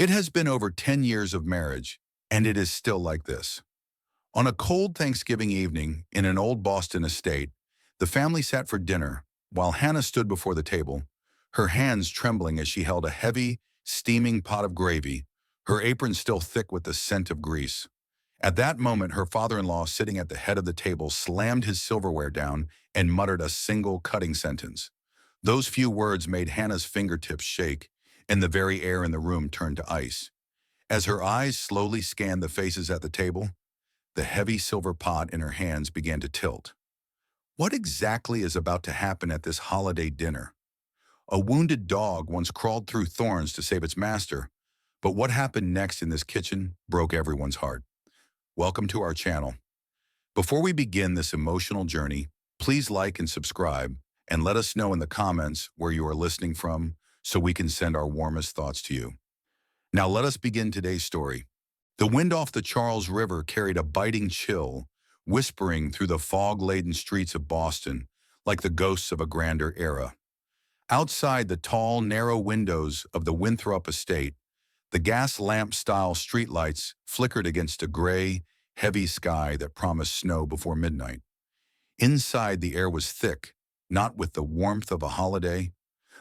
It has been over 10 years of marriage, and it is still like this. On a cold Thanksgiving evening in an old Boston estate, the family sat for dinner while Hannah stood before the table, her hands trembling as she held a heavy, steaming pot of gravy, her apron still thick with the scent of grease. At that moment, her father-in-law, sitting at the head of the table, slammed his silverware down and muttered a single cutting sentence. Those few words made Hannah's fingertips shake, and the very air in the room turned to ice. As her eyes slowly scanned the faces at the table, the heavy silver pot in her hands began to tilt. What exactly is about to happen at this holiday dinner? A wounded dog once crawled through thorns to save its master, but what happened next in this kitchen broke everyone's heart. Welcome to our channel. Before we begin this emotional journey, please like and subscribe, and let us know in the comments where you are listening from so we can send our warmest thoughts to you. Now let us begin today's story. The wind off the Charles River carried a biting chill, whispering through the fog-laden streets of Boston like the ghosts of a grander era. Outside the tall, narrow windows of the Winthrop estate, the gas lamp-style streetlights flickered against a gray, heavy sky that promised snow before midnight. Inside, the air was thick, not with the warmth of a holiday,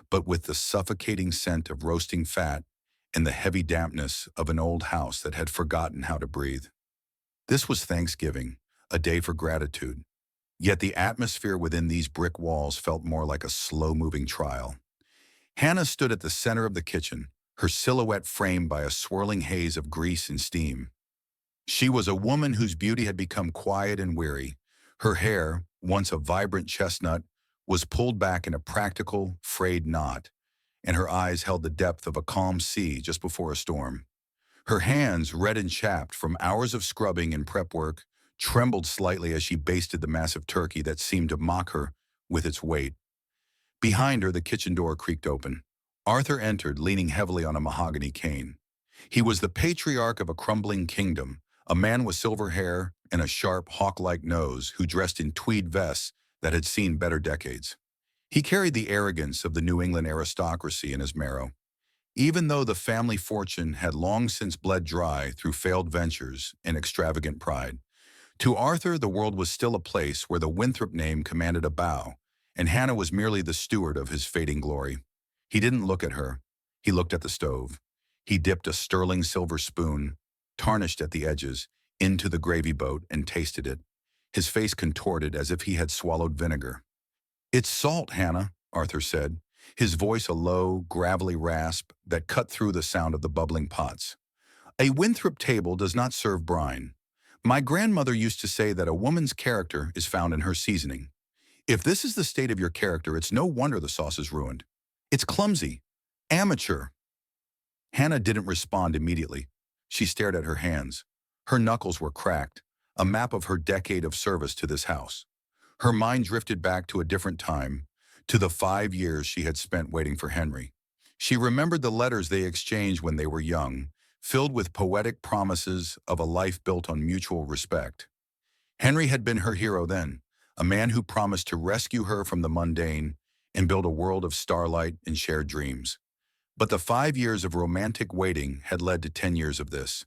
but with the suffocating scent of roasting fat and the heavy dampness of an old house that had forgotten how to breathe. This was Thanksgiving, a day for gratitude. Yet the atmosphere within these brick walls felt more like a slow-moving trial. Hannah stood at the center of the kitchen, her silhouette framed by a swirling haze of grease and steam. She was a woman whose beauty had become quiet and weary. Her hair, once a vibrant chestnut, was pulled back in a practical, frayed knot, and her eyes held the depth of a calm sea just before a storm. Her hands, red and chapped from hours of scrubbing and prep work, trembled slightly as she basted the massive turkey that seemed to mock her with its weight. Behind her, the kitchen door creaked open. Arthur entered, leaning heavily on a mahogany cane. He was the patriarch of a crumbling kingdom, a man with silver hair and a sharp, hawk-like nose who dressed in tweed vests that had seen better decades. He carried the arrogance of the New England aristocracy in his marrow. Even though the family fortune had long since bled dry through failed ventures and extravagant pride, to Arthur the world was still a place where the Winthrop name commanded a bow, and Hannah was merely the steward of his fading glory. He didn't look at her. He looked at the stove. He dipped a sterling silver spoon, tarnished at the edges, into the gravy boat and tasted it. His face contorted as if he had swallowed vinegar. "It's salt, Hannah," Arthur said, his voice a low, gravelly rasp that cut through the sound of the bubbling pots. "A Winthrop table does not serve brine. My grandmother used to say that a woman's character is found in her seasoning. If this is the state of your character, it's no wonder the sauce is ruined. It's clumsy, amateur." Hannah didn't respond immediately. She stared at her hands. Her knuckles were cracked, a map of her decade of service to this house. Her mind drifted back to a different time, to the 5 years she had spent waiting for Henry. She remembered the letters they exchanged when they were young, filled with poetic promises of a life built on mutual respect. Henry had been her hero then, a man who promised to rescue her from the mundane and build a world of starlight and shared dreams. But the 5 years of romantic waiting had led to 10 years of this.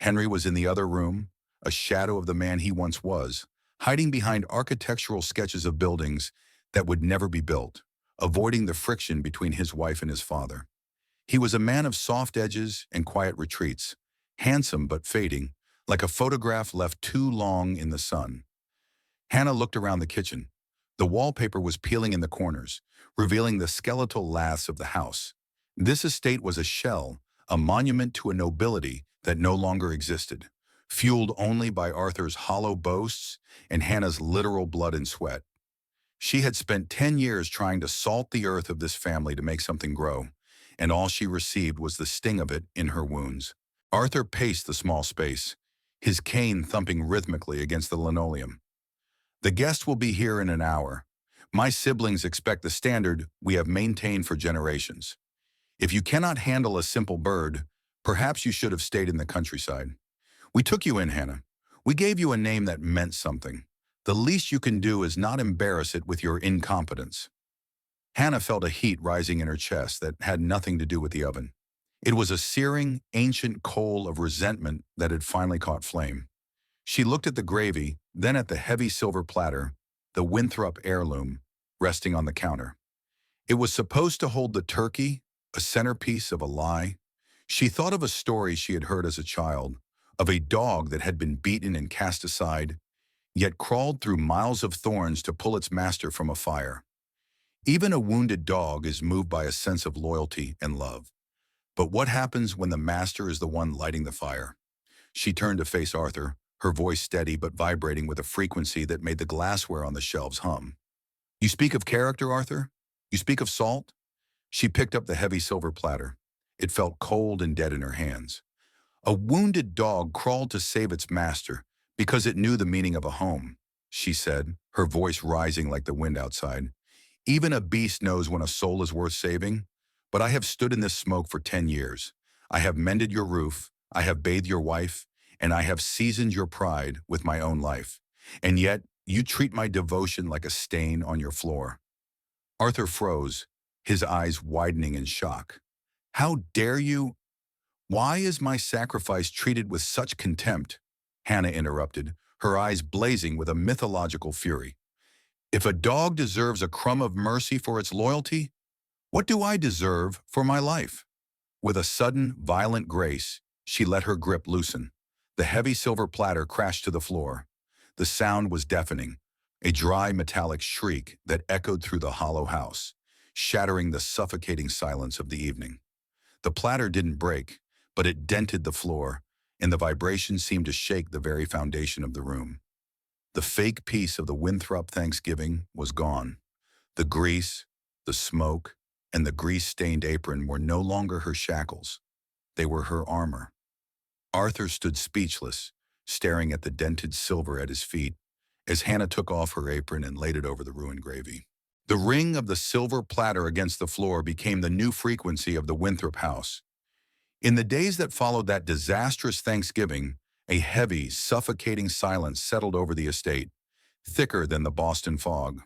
Henry was in the other room, a shadow of the man he once was, hiding behind architectural sketches of buildings that would never be built, avoiding the friction between his wife and his father. He was a man of soft edges and quiet retreats, handsome but fading, like a photograph left too long in the sun. Hannah looked around the kitchen. The wallpaper was peeling in the corners, revealing the skeletal laths of the house. This estate was a shell, a monument to a nobility that no longer existed, fueled only by Arthur's hollow boasts and Hannah's literal blood and sweat. She had spent 10 years trying to salt the earth of this family to make something grow, and all she received was the sting of it in her wounds. Arthur paced the small space, his cane thumping rhythmically against the linoleum. "The guest will be here in an hour. My siblings expect the standard we have maintained for generations. If you cannot handle a simple bird, perhaps you should have stayed in the countryside. We took you in, Hannah. We gave you a name that meant something. The least you can do is not embarrass it with your incompetence." Hannah felt a heat rising in her chest that had nothing to do with the oven. It was a searing, ancient coal of resentment that had finally caught flame. She looked at the gravy, then at the heavy silver platter, the Winthrop heirloom, resting on the counter. It was supposed to hold the turkey, a centerpiece of a lie. She thought of a story she had heard as a child, of a dog that had been beaten and cast aside, yet crawled through miles of thorns to pull its master from a fire. Even a wounded dog is moved by a sense of loyalty and love. But what happens when the master is the one lighting the fire? She turned to face Arthur, her voice steady but vibrating with a frequency that made the glassware on the shelves hum. "You speak of character, Arthur? You speak of salt?" She picked up the heavy silver platter. It felt cold and dead in her hands. "A wounded dog crawled to save its master because it knew the meaning of a home," she said, her voice rising like the wind outside. "Even a beast knows when a soul is worth saving. But I have stood in this smoke for 10 years. I have mended your roof, I have bathed your wife, and I have seasoned your pride with my own life. And yet, you treat my devotion like a stain on your floor." Arthur froze, his eyes widening in shock. "How dare you? Why is my sacrifice treated with such contempt?" Hannah interrupted, her eyes blazing with a mythological fury. "If a dog deserves a crumb of mercy for its loyalty, what do I deserve for my life?" With a sudden, violent grace, she let her grip loosen. The heavy silver platter crashed to the floor. The sound was deafening, a dry metallic shriek that echoed through the hollow house, shattering the suffocating silence of the evening. The platter didn't break, but it dented the floor, and the vibration seemed to shake the very foundation of the room. The fake piece of the Winthrop Thanksgiving was gone. The grease, the smoke, and the grease-stained apron were no longer her shackles. They were her armor. Arthur stood speechless, staring at the dented silver at his feet, as Hannah took off her apron and laid it over the ruined gravy. The ring of the silver platter against the floor became the new frequency of the Winthrop house. In the days that followed that disastrous Thanksgiving, a heavy, suffocating silence settled over the estate, thicker than the Boston fog.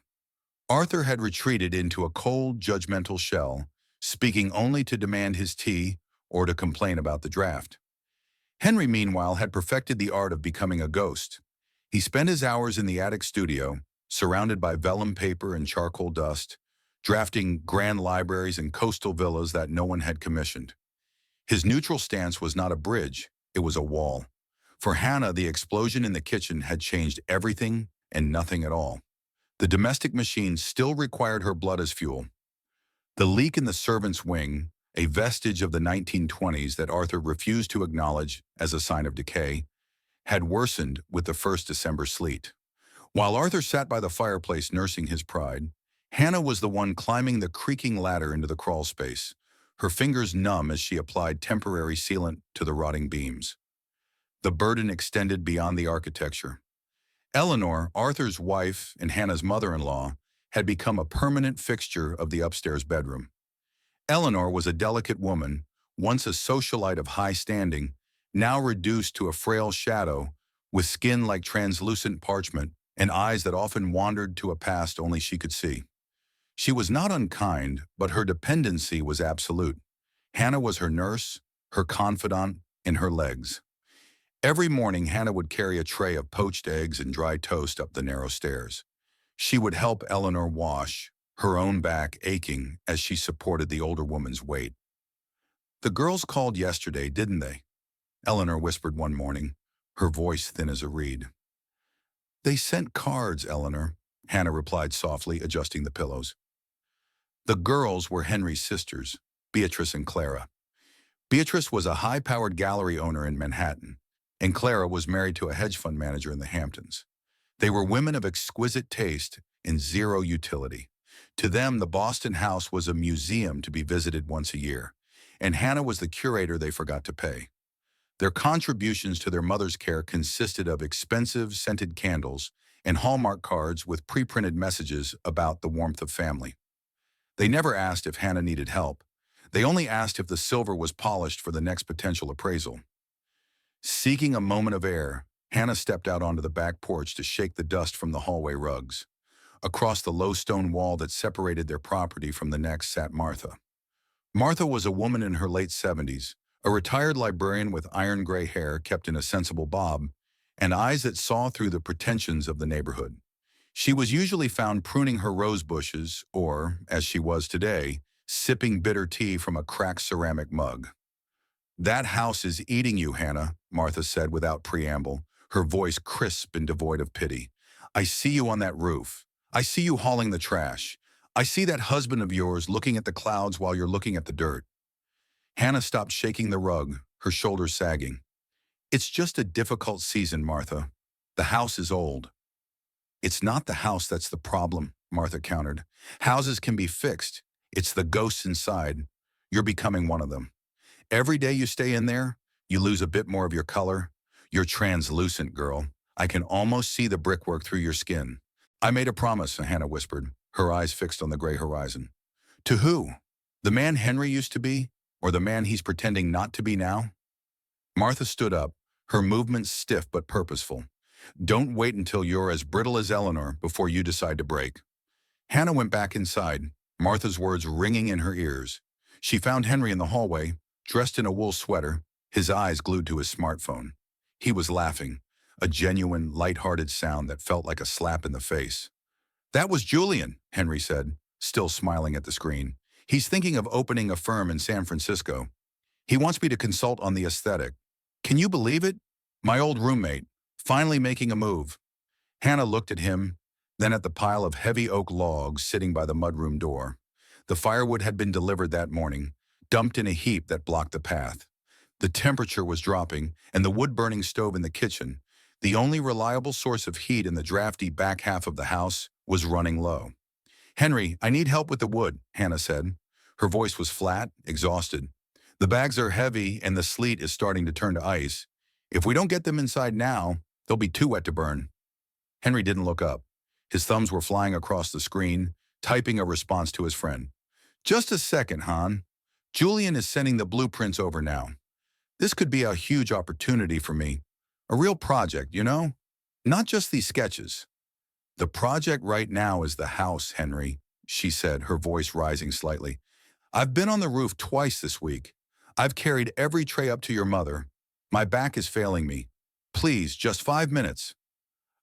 Arthur had retreated into a cold, judgmental shell, speaking only to demand his tea or to complain about the draft. Henry, meanwhile, had perfected the art of becoming a ghost. He spent his hours in the attic studio, surrounded by vellum paper and charcoal dust, drafting grand libraries and coastal villas that no one had commissioned. His neutral stance was not a bridge, it was a wall. For Hannah, the explosion in the kitchen had changed everything and nothing at all. The domestic machine still required her blood as fuel. The leak in the servants' wing, a vestige of the 1920s that Arthur refused to acknowledge as a sign of decay, had worsened with the first December sleet. While Arthur sat by the fireplace nursing his pride, Hannah was the one climbing the creaking ladder into the crawl space, her fingers numb as she applied temporary sealant to the rotting beams. The burden extended beyond the architecture. Eleanor, Arthur's wife and Hannah's mother-in-law, had become a permanent fixture of the upstairs bedroom. Eleanor was a delicate woman, once a socialite of high standing, now reduced to a frail shadow, with skin like translucent parchment and eyes that often wandered to a past only she could see. She was not unkind, but her dependency was absolute. Hannah was her nurse, her confidant, and her legs. Every morning, Hannah would carry a tray of poached eggs and dry toast up the narrow stairs. She would help Eleanor wash, her own back aching as she supported the older woman's weight. "The girls called yesterday, didn't they?" Eleanor whispered one morning, her voice thin as a reed. "They sent cards, Eleanor," Hannah replied softly, adjusting the pillows. The girls were Henry's sisters, Beatrice and Clara. Beatrice was a high-powered gallery owner in Manhattan, and Clara was married to a hedge fund manager in the Hamptons. They were women of exquisite taste and zero utility. To them, the Boston house was a museum to be visited once a year, and Hannah was the curator they forgot to pay. Their contributions to their mother's care consisted of expensive scented candles and Hallmark cards with pre-printed messages about the warmth of family. They never asked if Hannah needed help. They only asked if the silver was polished for the next potential appraisal. Seeking a moment of air, Hannah stepped out onto the back porch to shake the dust from the hallway rugs. Across the low stone wall that separated their property from the next sat Martha. Martha was a woman in her late 70s, a retired librarian with iron gray hair kept in a sensible bob, and eyes that saw through the pretensions of the neighborhood. She was usually found pruning her rose bushes or, as she was today, sipping bitter tea from a cracked ceramic mug. "That house is eating you, Hannah," Martha said without preamble, her voice crisp and devoid of pity. "I see you on that roof. I see you hauling the trash. I see that husband of yours looking at the clouds while you're looking at the dirt." Hannah stopped shaking the rug, her shoulders sagging. "It's just a difficult season, Martha. The house is old." "It's not the house that's the problem," Martha countered. "Houses can be fixed. It's the ghosts inside. You're becoming one of them. Every day you stay in there, you lose a bit more of your color. You're translucent, girl. I can almost see the brickwork through your skin." "I made a promise," Hannah whispered, her eyes fixed on the gray horizon. "To who? The man Henry used to be, or the man he's pretending not to be now?" Martha stood up, her movements stiff but purposeful. "Don't wait until you're as brittle as Eleanor before you decide to break." Hannah went back inside, Martha's words ringing in her ears. She found Henry in the hallway, dressed in a wool sweater, his eyes glued to his smartphone. He was laughing, a genuine, light-hearted sound that felt like a slap in the face. "That was Julian," Henry said, still smiling at the screen. "He's thinking of opening a firm in San Francisco. He wants me to consult on the aesthetic. Can you believe it? My old roommate, finally making a move." Hannah looked at him, then at the pile of heavy oak logs sitting by the mudroom door. The firewood had been delivered that morning, dumped in a heap that blocked the path. The temperature was dropping, and the wood-burning stove in the kitchen, the only reliable source of heat in the drafty back half of the house, was running low. "Henry, I need help with the wood," Hannah said. Her voice was flat, exhausted. "The bags are heavy, and the sleet is starting to turn to ice. If we don't get them inside now, they'll be too wet to burn." Henry didn't look up. His thumbs were flying across the screen, typing a response to his friend. "Just a second, Han. Julian is sending the blueprints over now. This could be a huge opportunity for me. A real project, you know? Not just these sketches." "The project right now is the house, Henry," she said, her voice rising slightly. "I've been on the roof twice this week. I've carried every tray up to your mother. My back is failing me. Please, just 5 minutes."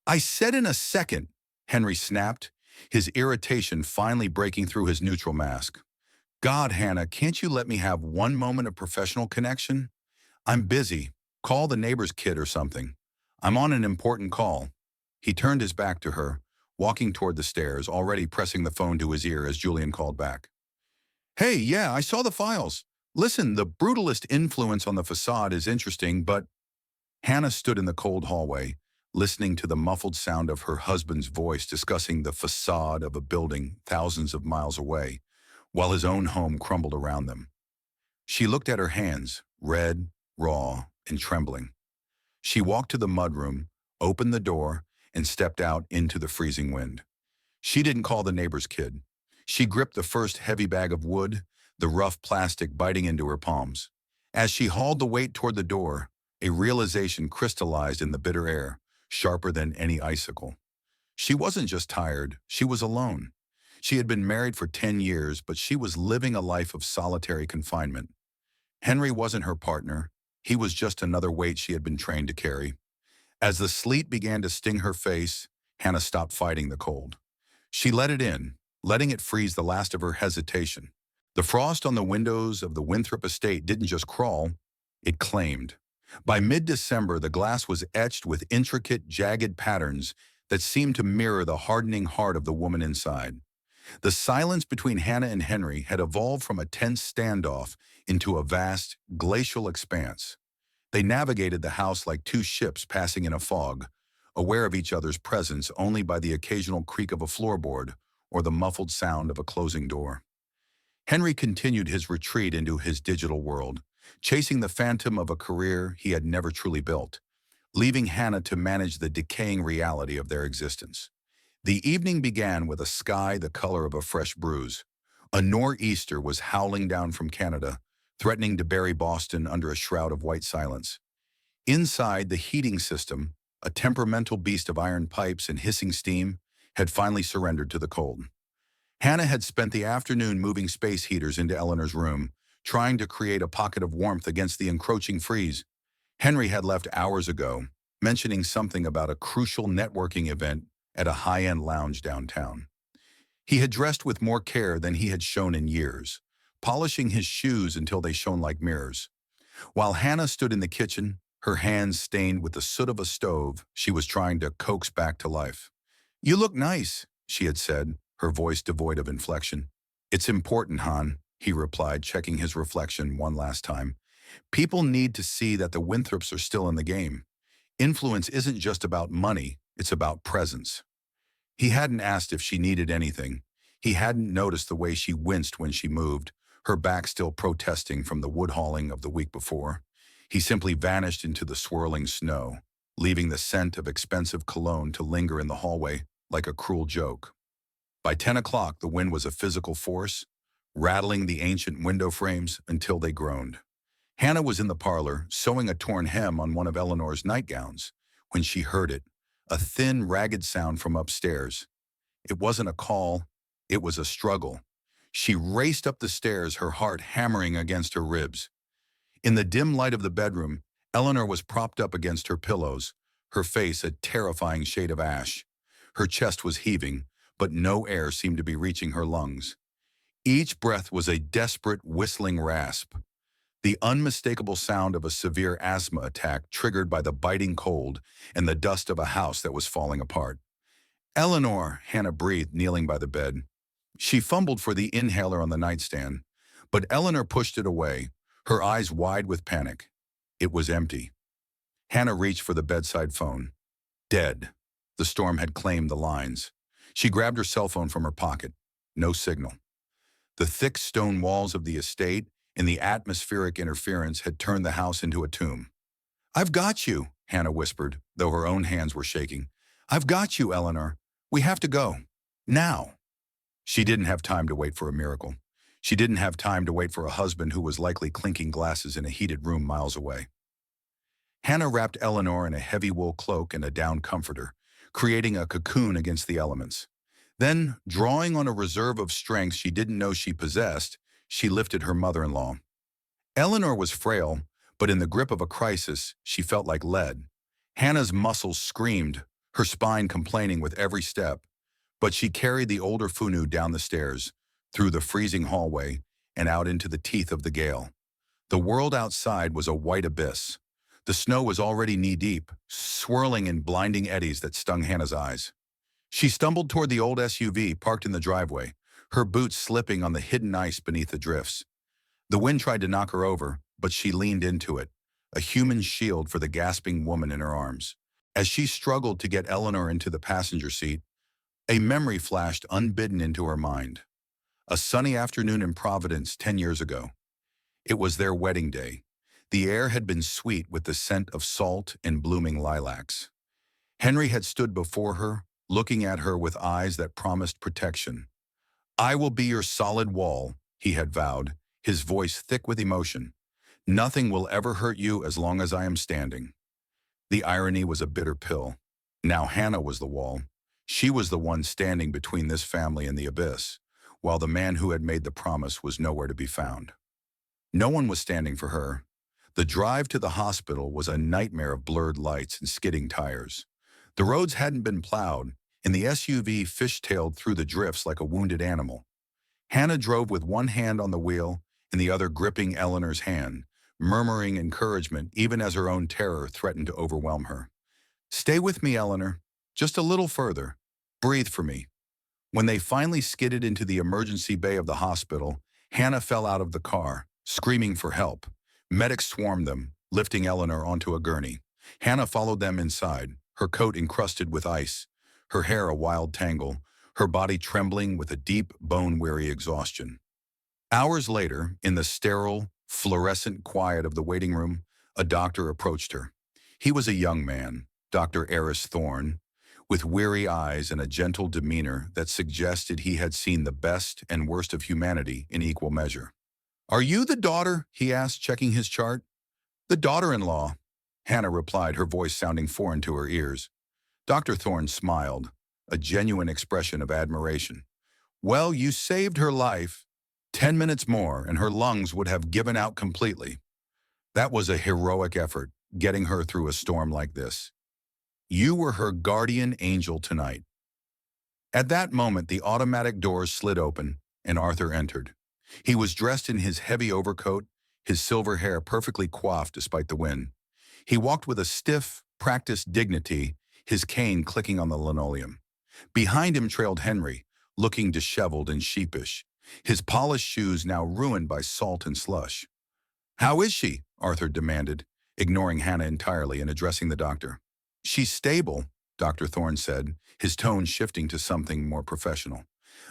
"I said in a second," Henry snapped, his irritation finally breaking through his neutral mask. "God, Hannah, can't you let me have one moment of professional connection? I'm busy. Call the neighbor's kid or something. I'm on an important call." He turned his back to her, walking toward the stairs, already pressing the phone to his ear as Julian called back. "Hey, yeah, I saw the files. Listen, the brutalist influence on the facade is interesting, but—" Hannah stood in the cold hallway, listening to the muffled sound of her husband's voice discussing the facade of a building thousands of miles away, while his own home crumbled around them. She looked at her hands, red, raw, and trembling. She walked to the mudroom, opened the door, and stepped out into the freezing wind. She didn't call the neighbor's kid. She gripped the first heavy bag of wood, the rough plastic biting into her palms. As she hauled the weight toward the door, a realization crystallized in the bitter air, sharper than any icicle. She wasn't just tired, she was alone. She had been married for 10 years, but she was living a life of solitary confinement. Henry wasn't her partner. He was just another weight she had been trained to carry. As the sleet began to sting her face, Hannah stopped fighting the cold. She let it in, letting it freeze the last of her hesitation. The frost on the windows of the Winthrop estate didn't just crawl, it claimed. By mid-December, the glass was etched with intricate, jagged patterns that seemed to mirror the hardening heart of the woman inside. The silence between Hannah and Henry had evolved from a tense standoff into a vast, glacial expanse. They navigated the house like two ships passing in a fog, aware of each other's presence only by the occasional creak of a floorboard or the muffled sound of a closing door. Henry continued his retreat into his digital world, chasing the phantom of a career he had never truly built, leaving Hannah to manage the decaying reality of their existence. The evening began with a sky the color of a fresh bruise. A nor'easter was howling down from Canada, threatening to bury Boston under a shroud of white silence. Inside, the heating system, a temperamental beast of iron pipes and hissing steam, had finally surrendered to the cold. Hannah had spent the afternoon moving space heaters into Eleanor's room, trying to create a pocket of warmth against the encroaching freeze. Henry had left hours ago, mentioning something about a crucial networking event at a high-end lounge downtown. He had dressed with more care than he had shown in years, polishing his shoes until they shone like mirrors. While Hannah stood in the kitchen, her hands stained with the soot of a stove she was trying to coax back to life. "You look nice," she had said, her voice devoid of inflection. "It's important, Han," he replied, checking his reflection one last time. "People need to see that the Winthrops are still in the game. Influence isn't just about money, it's about presence." He hadn't asked if she needed anything. He hadn't noticed the way she winced when she moved, her back still protesting from the wood hauling of the week before. He simply vanished into the swirling snow, leaving the scent of expensive cologne to linger in the hallway like a cruel joke. By 10 o'clock, the wind was a physical force, rattling the ancient window frames until they groaned. Hannah was in the parlor, sewing a torn hem on one of Eleanor's nightgowns, when she heard it, a thin, ragged sound from upstairs. It wasn't a call, it was a struggle. She raced up the stairs, her heart hammering against her ribs. In the dim light of the bedroom, Eleanor was propped up against her pillows, her face a terrifying shade of ash. Her chest was heaving, but no air seemed to be reaching her lungs. Each breath was a desperate, whistling rasp, the unmistakable sound of a severe asthma attack triggered by the biting cold and the dust of a house that was falling apart. "Eleanor," Hannah breathed, kneeling by the bed. She fumbled for the inhaler on the nightstand, but Eleanor pushed it away, her eyes wide with panic. It was empty. Hannah reached for the bedside phone. Dead. The storm had claimed the lines. She grabbed her cell phone from her pocket. No signal. The thick stone walls of the estate and the atmospheric interference had turned the house into a tomb. "I've got you," Hannah whispered, though her own hands were shaking. "I've got you, Eleanor. We have to go. Now." She didn't have time to wait for a miracle. She didn't have time to wait for a husband who was likely clinking glasses in a heated room miles away. Hannah wrapped Eleanor in a heavy wool cloak and a down comforter, creating a cocoon against the elements. Then, drawing on a reserve of strength she didn't know she possessed, she lifted her mother-in-law. Eleanor was frail, but in the grip of a crisis, she felt like lead. Hannah's muscles screamed, her spine complaining with every step, but she carried the older Funu down the stairs, through the freezing hallway, and out into the teeth of the gale. The world outside was a white abyss. The snow was already knee-deep, swirling in blinding eddies that stung Hannah's eyes. She stumbled toward the old SUV parked in the driveway, her boots slipping on the hidden ice beneath the drifts. The wind tried to knock her over, but she leaned into it, a human shield for the gasping woman in her arms. As she struggled to get Eleanor into the passenger seat, a memory flashed unbidden into her mind. A sunny afternoon in Providence 10 years ago. It was their wedding day. The air had been sweet with the scent of salt and blooming lilacs. Henry had stood before her, looking at her with eyes that promised protection. "I will be your solid wall," he had vowed, his voice thick with emotion. "Nothing will ever hurt you as long as I am standing." The irony was a bitter pill. Now Hannah was the wall. She was the one standing between this family and the abyss, while the man who had made the promise was nowhere to be found. No one was standing for her. The drive to the hospital was a nightmare of blurred lights and skidding tires. The roads hadn't been plowed, and the SUV fishtailed through the drifts like a wounded animal. Hannah drove with one hand on the wheel and the other gripping Eleanor's hand, murmuring encouragement even as her own terror threatened to overwhelm her. "Stay with me, Eleanor. Just a little further. Breathe for me." When they finally skidded into the emergency bay of the hospital, Hannah fell out of the car, screaming for help. Medics swarmed them, lifting Eleanor onto a gurney. Hannah followed them inside, her coat encrusted with ice, her hair a wild tangle, her body trembling with a deep, bone-weary exhaustion. Hours later, in the sterile, fluorescent quiet of the waiting room, a doctor approached her. He was a young man, Dr. Eris Thorne, with weary eyes and a gentle demeanor that suggested he had seen the best and worst of humanity in equal measure. "Are you the daughter?" he asked, checking his chart. "The daughter-in-law," Hannah replied, her voice sounding foreign to her ears. Dr. Thorne smiled, a genuine expression of admiration. "Well, you saved her life." 10 minutes more and her lungs would have given out completely. That was a heroic effort, getting her through a storm like this. You were her guardian angel tonight. At that moment, the automatic doors slid open and Arthur entered. He was dressed in his heavy overcoat, his silver hair perfectly coiffed despite the wind. He walked with a stiff, practiced dignity, his cane clicking on the linoleum. Behind him trailed Henry, looking disheveled and sheepish, his polished shoes now ruined by salt and slush. "How is she?" Arthur demanded, ignoring Hannah entirely and addressing the doctor. "She's stable," Dr. Thorne said, his tone shifting to something more professional.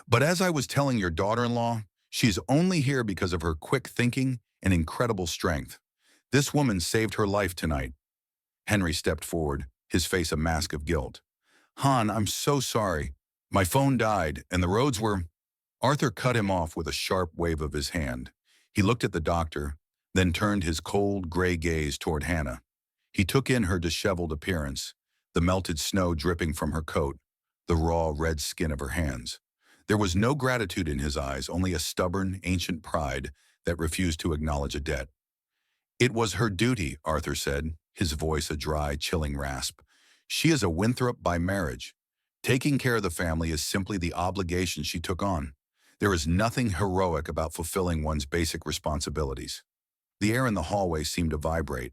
"But as I was telling your daughter-in-law, she's only here because of her quick thinking and incredible strength. This woman saved her life tonight." Henry stepped forward, his face a mask of guilt. "Han, I'm so sorry. My phone died, and the roads were—" Arthur cut him off with a sharp wave of his hand. He looked at the doctor, then turned his cold, gray gaze toward Hannah. He took in her disheveled appearance, the melted snow dripping from her coat, the raw, red skin of her hands. There was no gratitude in his eyes, only a stubborn, ancient pride that refused to acknowledge a debt. "It was her duty," Arthur said, his voice a dry, chilling rasp. "She is a Winthrop by marriage. Taking care of the family is simply the obligation she took on. There is nothing heroic about fulfilling one's basic responsibilities." The air in the hallway seemed to vibrate.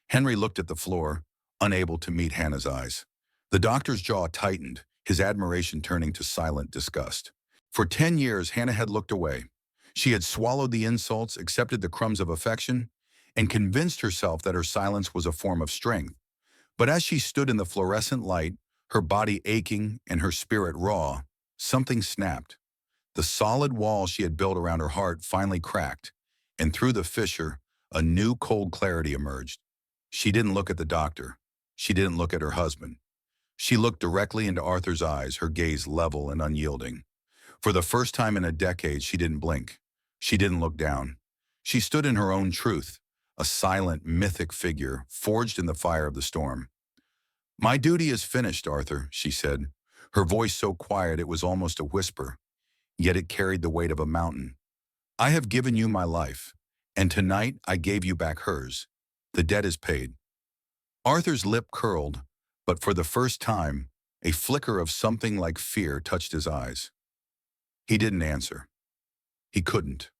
Henry looked at the floor, unable to meet Hannah's eyes. The doctor's jaw tightened, his admiration turning to silent disgust. For 10 years, Hannah had looked away. She had swallowed the insults, accepted the crumbs of affection, and convinced herself that her silence was a form of strength. But as she stood in the fluorescent light, her body aching and her spirit raw, something snapped. The solid wall she had built around her heart finally cracked, and through the fissure, a new cold clarity emerged. She didn't look at the doctor. She didn't look at her husband. She looked directly into Arthur's eyes, her gaze level and unyielding. For the first time in a decade, she didn't blink. She didn't look down. She stood in her own truth, a silent, mythic figure forged in the fire of the storm. "My duty is finished, Arthur," she said, her voice so quiet it was almost a whisper, yet it carried the weight of a mountain. "I have given you my life, and tonight I gave you back hers. The debt is paid." Arthur's lip curled, but for the first time, a flicker of something like fear touched his eyes. He didn't answer. He couldn't.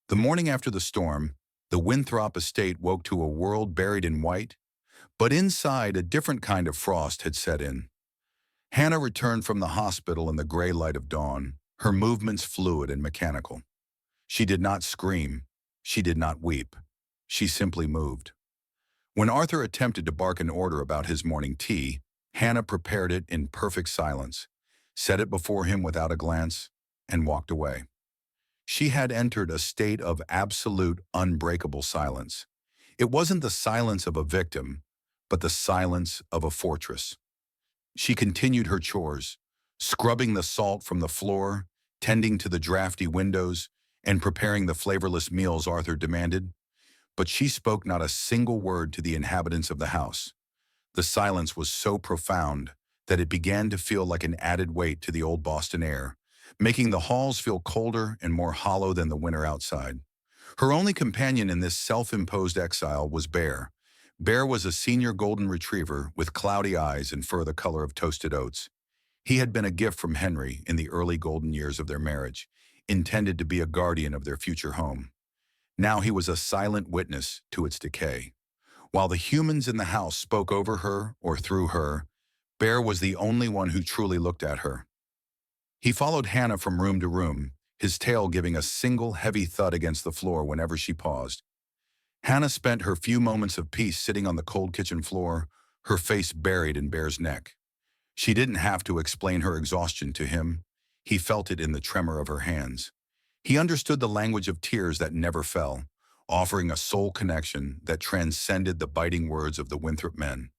The morning after the storm, the Winthrop estate woke to a world buried in white, but inside a different kind of frost had set in. Hannah returned from the hospital in the gray light of dawn, her movements fluid and mechanical. She did not scream. She did not weep. She simply moved. When Arthur attempted to bark an order about his morning tea, Hannah prepared it in perfect silence, set it before him without a glance, and walked away. She had entered a state of absolute, unbreakable silence. It wasn't the silence of a victim, but the silence of a fortress. She continued her chores, scrubbing the salt from the floor, tending to the drafty windows, and preparing the flavorless meals Arthur demanded. But she spoke not a single word to the inhabitants of the house. The silence was so profound that it began to feel like an added weight to the old Boston air, making the halls feel colder and more hollow than the winter outside. Her only companion in this self-imposed exile was Bear. Bear was a senior golden retriever with cloudy eyes and fur the color of toasted oats. He had been a gift from Henry in the early golden years of their marriage, intended to be a guardian of their future home. Now he was a silent witness to its decay. While the humans in the house spoke over her or through her, Bear was the only one who truly looked at her. He followed Hannah from room to room, his tail giving a single heavy thud against the floor whenever she paused. Hannah spent her few moments of peace sitting on the cold kitchen floor, her face buried in Bear's neck. She didn't have to explain her exhaustion to him. He felt it in the tremor of her hands. He understood the language of tears that never fell, offering a soul connection that transcended the biting words of the Winthrop men.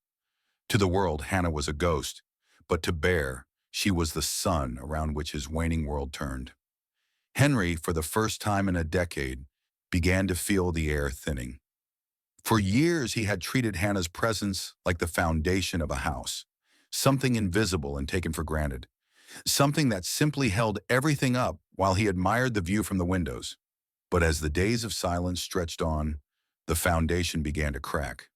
To the world, Hannah was a ghost, but to Bear, she was the sun around which his waning world turned. Henry, for the first time in a decade, began to feel the air thinning. For years, he had treated Hannah's presence like the foundation of a house, something invisible and taken for granted, something that simply held everything up while he admired the view from the windows. But as the days of silence stretched on, the foundation began to crack.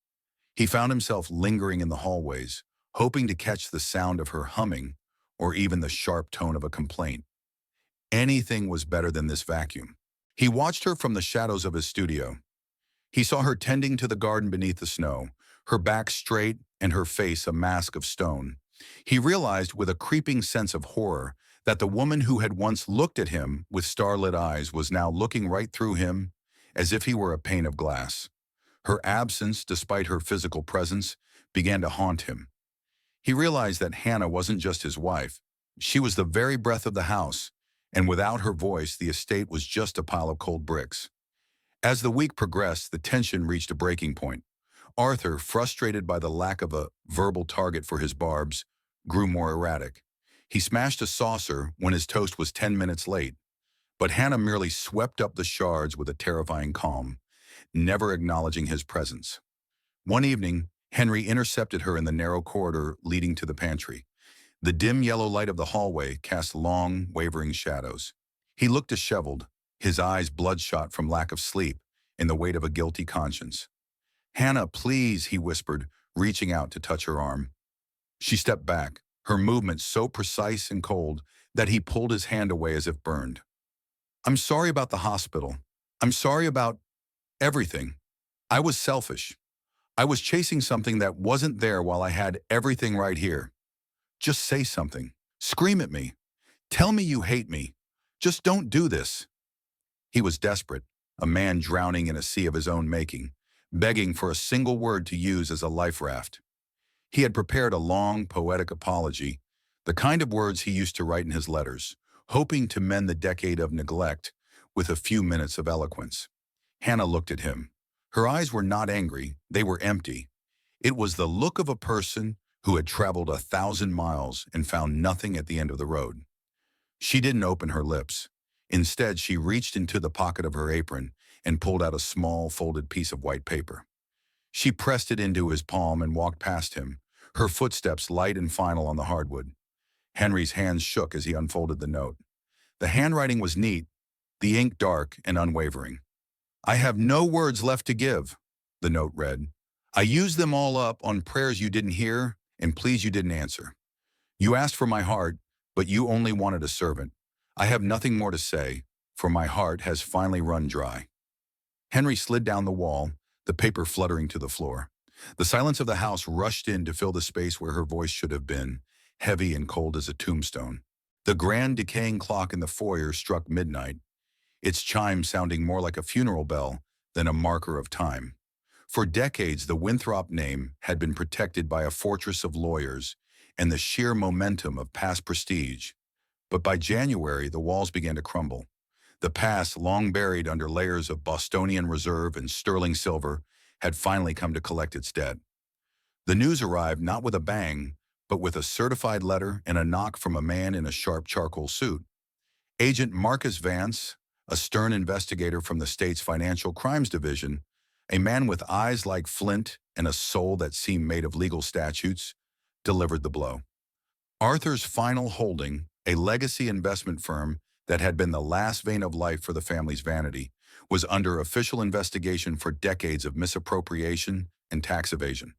He found himself lingering in the hallways, hoping to catch the sound of her humming or even the sharp tone of a complaint. Anything was better than this vacuum. He watched her from the shadows of his studio. He saw her tending to the garden beneath the snow, her back straight and her face a mask of stone. He realized with a creeping sense of horror that the woman who had once looked at him with starlit eyes was now looking right through him as if he were a pane of glass. Her absence, despite her physical presence, began to haunt him. He realized that Hannah wasn't just his wife. She was the very breath of the house, and without her voice, the estate was just a pile of cold bricks. As the week progressed, the tension reached a breaking point. Arthur, frustrated by the lack of a verbal target for his barbs, grew more erratic. He smashed a saucer when his toast was 10 minutes late, but Hannah merely swept up the shards with a terrifying calm, never acknowledging his presence. One evening, Henry intercepted her in the narrow corridor leading to the pantry. The dim yellow light of the hallway cast long, wavering shadows. He looked disheveled, his eyes bloodshot from lack of sleep and the weight of a guilty conscience. "Hannah, please," he whispered, reaching out to touch her arm. She stepped back, her movements so precise and cold that he pulled his hand away as if burned. "I'm sorry about the hospital. I'm sorry about everything. I was selfish. I was chasing something that wasn't there while I had everything right here. Just say something. Scream at me. Tell me you hate me. Just don't do this." He was desperate, a man drowning in a sea of his own making, begging for a single word to use as a life raft. He had prepared a long, poetic apology, the kind of words he used to write in his letters, hoping to mend the decade of neglect with a few minutes of eloquence. Hannah looked at him. Her eyes were not angry, they were empty. It was the look of a person who had traveled 1,000 miles and found nothing at the end of the road. She didn't open her lips. Instead, she reached into the pocket of her apron and pulled out a small, folded piece of white paper. She pressed it into his palm and walked past him, her footsteps light and final on the hardwood. Henry's hands shook as he unfolded the note. The handwriting was neat, the ink dark and unwavering. "I have no words left to give," the note read. "I used them all up on prayers you didn't hear and pleas you didn't answer. You asked for my heart, but you only wanted a servant. I have nothing more to say, for my heart has finally run dry." Henry slid down the wall, the paper fluttering to the floor. The silence of the house rushed in to fill the space where her voice should have been, heavy and cold as a tombstone. The grand decaying clock in the foyer struck midnight, its chime sounding more like a funeral bell than a marker of time. For decades, the Winthrop name had been protected by a fortress of lawyers and the sheer momentum of past prestige. But by January, the walls began to crumble. The past, long buried under layers of Bostonian reserve and sterling silver, had finally come to collect its debt. The news arrived not with a bang, but with a certified letter and a knock from a man in a sharp charcoal suit. Agent Marcus Vance, a stern investigator from the state's Financial Crimes Division, a man with eyes like flint and a soul that seemed made of legal statutes, delivered the blow. Arthur's final holding, a legacy investment firm that had been the last vein of life for the family's vanity, was under official investigation for decades of misappropriation and tax evasion.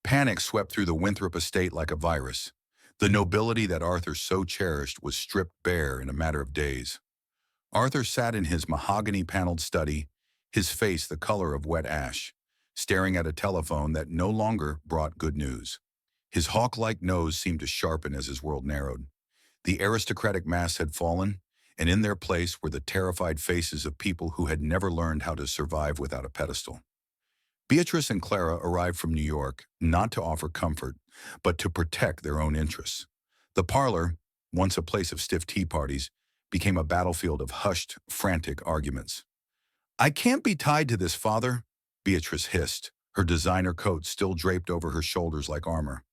Panic swept through the Winthrop estate like a virus. The nobility that Arthur so cherished was stripped bare in a matter of days. Arthur sat in his mahogany-paneled study, his face the color of wet ash, staring at a telephone that no longer brought good news. His hawk-like nose seemed to sharpen as his world narrowed. The aristocratic masks had fallen, and in their place were the terrified faces of people who had never learned how to survive without a pedestal. Beatrice and Clara arrived from New York, not to offer comfort, but to protect their own interests. The parlor, once a place of stiff tea parties, became a battlefield of hushed, frantic arguments. "I can't be tied to this, Father," Beatrice hissed, her designer coat still draped over her shoulders like armor.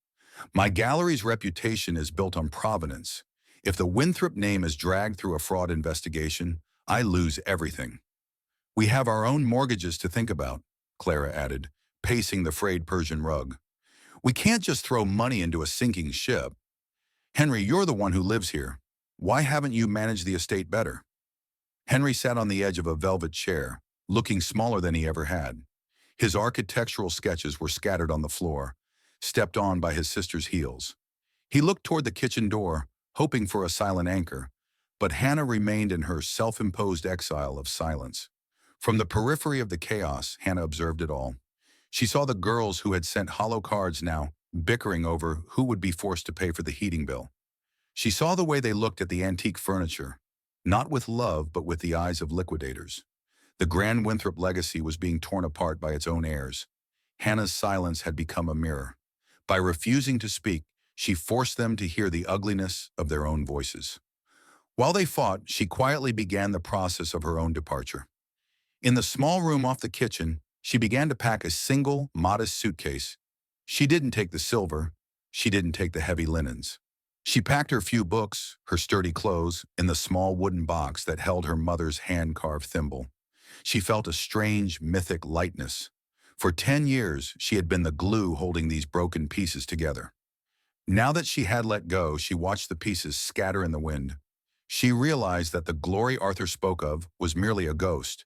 "My gallery's reputation is built on provenance. If the Winthrop name is dragged through a fraud investigation, I lose everything." "We have our own mortgages to think about," Clara added, pacing the frayed Persian rug. "We can't just throw money into a sinking ship. Henry, you're the one who lives here. Why haven't you managed the estate better? Henry sat on the edge of a velvet chair, looking smaller than he ever had. His architectural sketches were scattered on the floor, stepped on by his sister's heels. He looked toward the kitchen door, hoping for a silent anchor, but Hannah remained in her self-imposed exile of silence. From the periphery of the chaos, Hannah observed it all. She saw the girls who had sent hollow cards now bickering over who would be forced to pay for the heating bill. She saw the way they looked at the antique furniture, not with love but with the eyes of liquidators. The Grand Winthrop legacy was being torn apart by its own heirs. Hannah's silence had become a mirror. By refusing to speak, she forced them to hear the ugliness of their own voices. While they fought, she quietly began the process of her own departure. In the small room off the kitchen, she began to pack a single, modest suitcase. She didn't take the silver. She didn't take the heavy linens. She packed her few books, her sturdy clothes, in the small wooden box that held her mother's hand-carved thimble. She felt a strange, mythic lightness. For 10 years, she had been the glue holding these broken pieces together. Now that she had let go, she watched the pieces scatter in the wind. She realized that the glory Arthur spoke of was merely a ghost,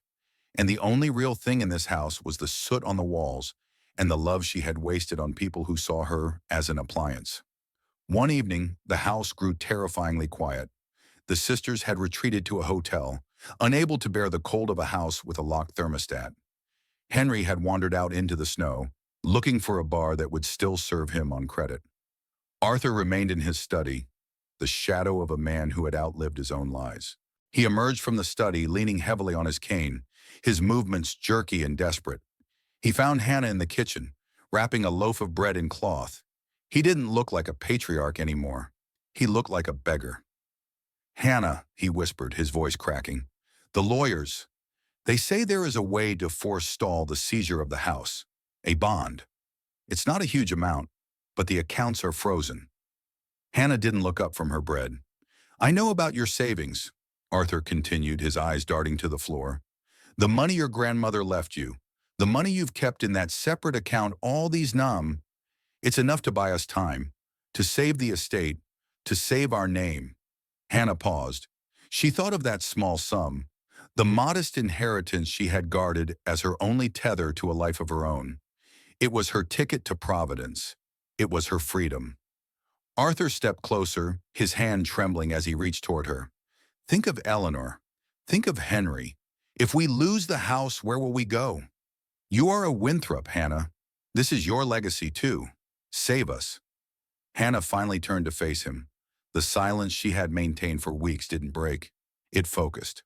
and the only real thing in this house was the soot on the walls and the love she had wasted on people who saw her as an appliance. One evening, the house grew terrifyingly quiet. The sisters had retreated to a hotel, unable to bear the cold of a house with a locked thermostat. Henry had wandered out into the snow, looking for a bar that would still serve him on credit. Arthur remained in his study, the shadow of a man who had outlived his own lies. He emerged from the study, leaning heavily on his cane, his movements jerky and desperate. He found Hannah in the kitchen, wrapping a loaf of bread in cloth. He didn't look like a patriarch anymore. He looked like a beggar. "Hannah," he whispered, his voice cracking. "The lawyers, they say there is a way to forestall the seizure of the house. A bond. It's not a huge amount, but the accounts are frozen." Hannah didn't look up from her bread. "I know about your savings," Arthur continued, his eyes darting to the floor. "The money your grandmother left you, the money you've kept in that separate account all these it's enough to buy us time, to save the estate, to save our name." Hannah paused. She thought of that small sum, the modest inheritance she had guarded as her only tether to a life of her own. It was her ticket to Providence. It was her freedom. Arthur stepped closer, his hand trembling as he reached toward her. "Think of Eleanor. Think of Henry. If we lose the house, where will we go? You are a Winthrop, Hannah. This is your legacy, too. Save us." Hannah finally turned to face him. The silence she had maintained for weeks didn't break. It focused.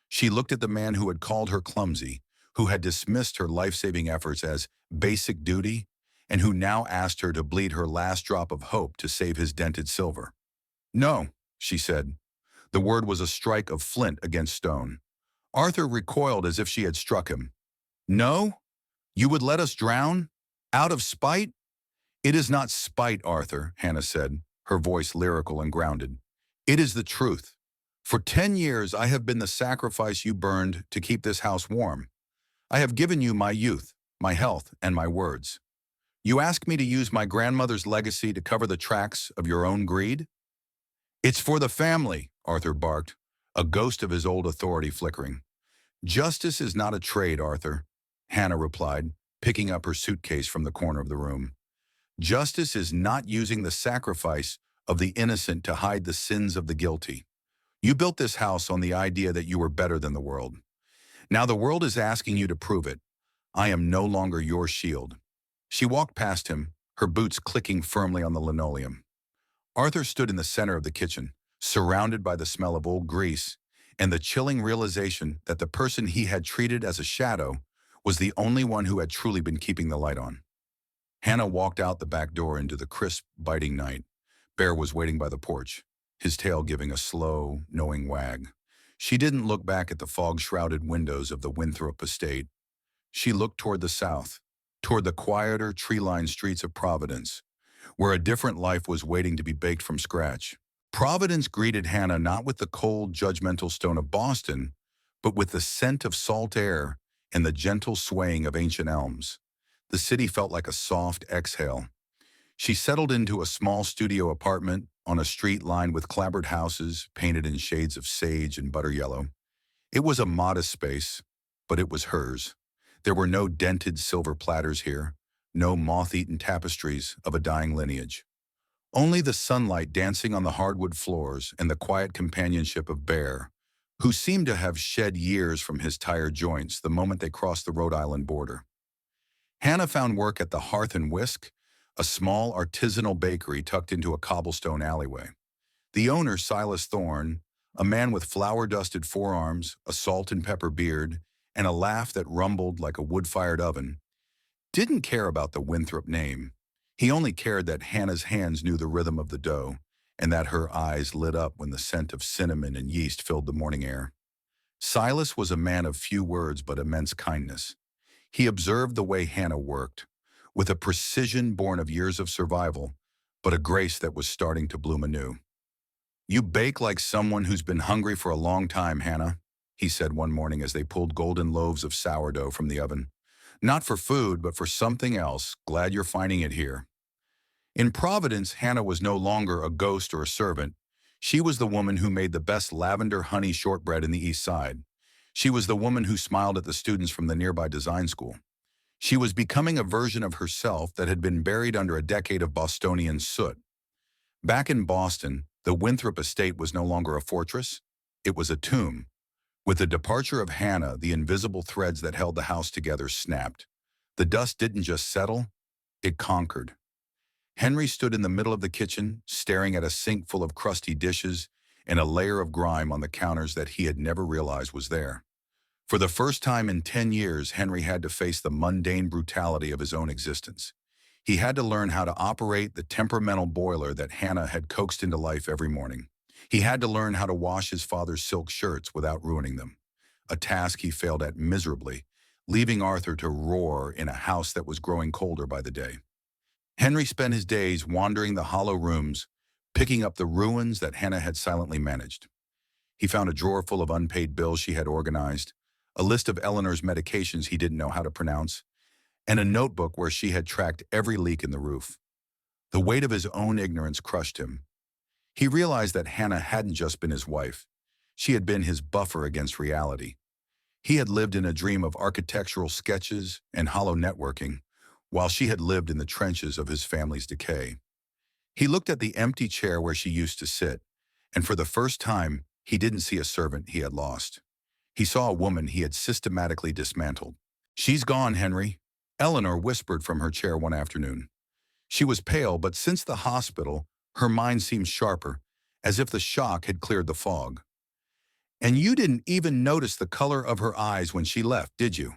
She looked at the man who had called her clumsy, who had dismissed her life-saving efforts as basic duty, and who now asked her to bleed her last drop of hope to save his dented silver. "No," she said. The word was a strike of flint against stone. Arthur recoiled as if she had struck him. "No? You would let us drown? Out of spite?" "It is not spite, Arthur," Hannah said, her voice lyrical and grounded. "It is the truth. For 10 years I have been the sacrifice you burned to keep this house warm. I have given you my youth, my health, and my words. You ask me to use my grandmother's legacy to cover the tracks of your own greed?" "It's for the family," Arthur barked, a ghost of his old authority flickering. "Justice is not a trade, Arthur," Hannah replied, picking up her suitcase from the corner of the room. "Justice is not using the sacrifice of the innocent to hide the sins of the guilty. You built this house on the idea that you were better than the world. Now the world is asking you to prove it. I am no longer your shield." She walked past him, her boots clicking firmly on the linoleum. Arthur stood in the center of the kitchen, surrounded by the smell of old grease and the chilling realization that the person he had treated as a shadow was the only one who had truly been keeping the light on. Hannah walked out the back door into the crisp, biting night. Bear was waiting by the porch, his tail giving a slow, knowing wag. She didn't look back at the fog-shrouded windows of the Winthrop estate. She looked toward the south, toward the quieter, tree-lined streets of Providence, where a different life was waiting to be baked from scratch. Providence greeted Hannah not with the cold, judgmental stone of Boston, but with the scent of salt air and the gentle swaying of ancient elms. The city felt like a soft exhale. She settled into a small studio apartment, on a street lined with clapboard houses painted in shades of sage and butter yellow. It was a modest space, but it was hers. There were no dented silver platters here, no moth-eaten tapestries of a dying lineage. Only the sunlight dancing on the hardwood floors and the quiet companionship of Bear, who seemed to have shed years from his tired joints the moment they crossed the Rhode Island border. Hannah found work at the Hearth and Whisk, a small artisanal bakery tucked into a cobblestone alleyway. The owner, Silas Thorne, a man with flour-dusted forearms, a salt and pepper beard, and a laugh that rumbled like a wood-fired oven, didn't care about the Winthrop name. He only cared that Hannah's hands knew the rhythm of the dough, and that her eyes lit up when the scent of cinnamon and yeast filled the morning air. Silas was a man of few words but immense kindness. He observed the way Hannah worked, with a precision born of years of survival, but a grace that was starting to bloom anew. "You bake like someone who's been hungry for a long time, Hannah," he said one morning as they pulled golden loaves of sourdough from the oven. "Not for food, but for something else. Glad you're finding it here." In Providence, Hannah was no longer a ghost or a servant. She was the woman who made the best lavender honey shortbread in the East Side. She was the woman who smiled at the students from the nearby design school. She was becoming a version of herself that had been buried under a decade of Bostonian soot. Back in Boston, the Winthrop estate was no longer a fortress. It was a tomb. With the departure of Hannah, the invisible threads that held the house together snapped. The dust didn't just settle, it conquered. Henry stood in the middle of the kitchen, staring at a sink full of crusty dishes and a layer of grime on the counters that he had never realized was there. For the first time in 10 years, Henry had to face the mundane brutality of his own existence. He had to learn how to operate the temperamental boiler that Hannah had coaxed into life every morning. He had to learn how to wash his father's silk shirts without ruining them, a task he failed at miserably, leaving Arthur to roar in a house that was growing colder by the day. Henry spent his days wandering the hollow rooms, picking up the ruins that Hannah had silently managed. He found a drawer full of unpaid bills she had organized, a list of Eleanor's medications he didn't know how to pronounce, and a notebook where she had tracked every leak in the roof. The weight of his own ignorance crushed him. He realized that Hannah hadn't just been his wife. She had been his buffer against reality. He had lived in a dream of architectural sketches and hollow networking, while she had lived in the trenches of his family's decay. He looked at the empty chair where she used to sit, and for the first time, he didn't see a servant he had lost. He saw a woman he had systematically dismantled. "She's gone, Henry," Eleanor whispered from her chair one afternoon. She was pale, but since the hospital, her mind seemed sharper, as if the shock had cleared the fog. "And you didn't even notice the color of her eyes when she left, did you?"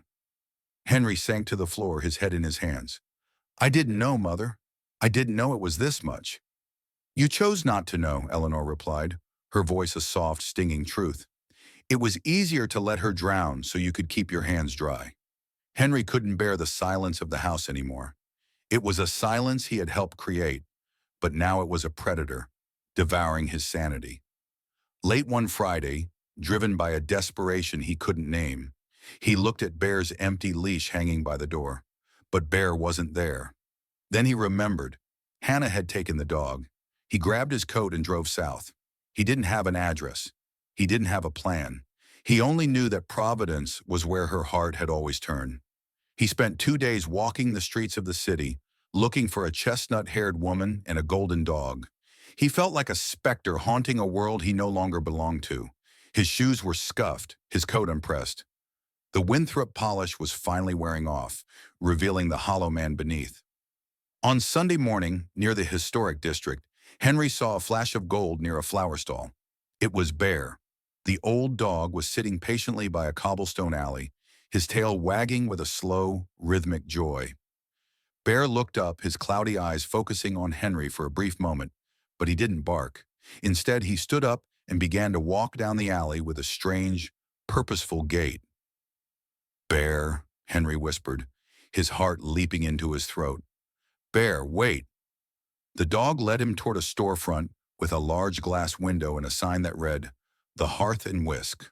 Henry sank to the floor, his head in his hands. "I didn't know, Mother. I didn't know it was this much." "You chose not to know," Eleanor replied, her voice a soft, stinging truth. "It was easier to let her drown so you could keep your hands dry." Henry couldn't bear the silence of the house anymore. It was a silence he had helped create, but now it was a predator, devouring his sanity. Late one Friday, driven by a desperation he couldn't name, he looked at Bear's empty leash hanging by the door, but Bear wasn't there. Then he remembered. Hannah had taken the dog. He grabbed his coat and drove south. He didn't have an address. He didn't have a plan. He only knew that Providence was where her heart had always turned. He spent 2 days walking the streets of the city, looking for a chestnut-haired woman and a golden dog. He felt like a specter haunting a world he no longer belonged to. His shoes were scuffed, his coat unpressed. The Winthrop polish was finally wearing off, revealing the hollow man beneath. On Sunday morning, near the historic district, Henry saw a flash of gold near a flower stall. It was Bear. The old dog was sitting patiently by a cobblestone alley, his tail wagging with a slow, rhythmic joy. Bear looked up, his cloudy eyes focusing on Henry for a brief moment, but he didn't bark. Instead, he stood up and began to walk down the alley with a strange, purposeful gait. "Bear," Henry whispered, his heart leaping into his throat. "Bear, wait." The dog led him toward a storefront with a large glass window and a sign that read, "The Hearth and Whisk."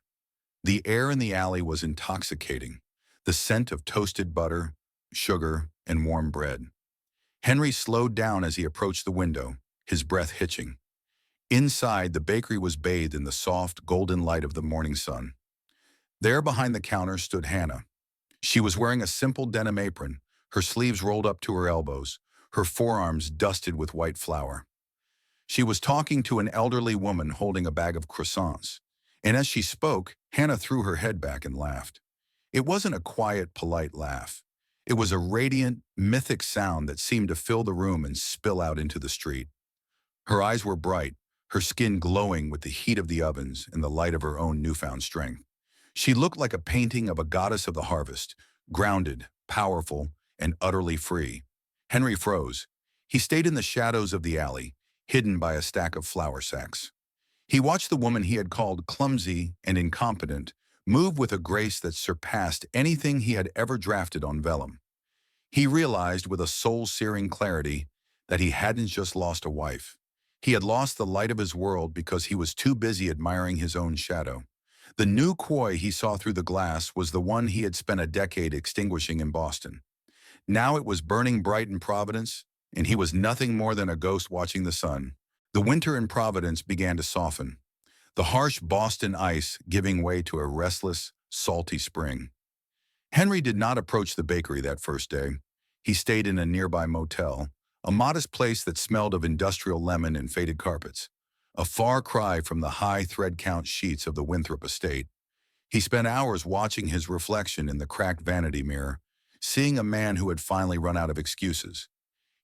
The air in the alley was intoxicating, the scent of toasted butter, sugar, and warm bread. Henry slowed down as he approached the window, his breath hitching. Inside, the bakery was bathed in the soft, golden light of the morning sun. There behind the counter stood Hannah. She was wearing a simple denim apron, her sleeves rolled up to her elbows, her forearms dusted with white flour. She was talking to an elderly woman holding a bag of croissants. And as she spoke, Hannah threw her head back and laughed. It wasn't a quiet, polite laugh. It was a radiant, mythic sound that seemed to fill the room and spill out into the street. Her eyes were bright, her skin glowing with the heat of the ovens and the light of her own newfound strength. She looked like a painting of a goddess of the harvest, grounded, powerful, and utterly free. Henry froze. He stayed in the shadows of the alley, hidden by a stack of flour sacks. He watched the woman he had called clumsy and incompetent move with a grace that surpassed anything he had ever drafted on vellum. He realized with a soul-searing clarity that he hadn't just lost a wife. He had lost the light of his world because he was too busy admiring his own shadow. The new Koi he saw through the glass was the one he had spent a decade extinguishing in Boston. Now it was burning bright in Providence, and he was nothing more than a ghost watching the sun. The winter in Providence began to soften, the harsh Boston ice giving way to a restless, salty spring. Henry did not approach the bakery that first day. He stayed in a nearby motel, a modest place that smelled of industrial lemon and faded carpets, a far cry from the high thread count sheets of the Winthrop estate. He spent hours watching his reflection in the cracked vanity mirror, seeing a man who had finally run out of excuses.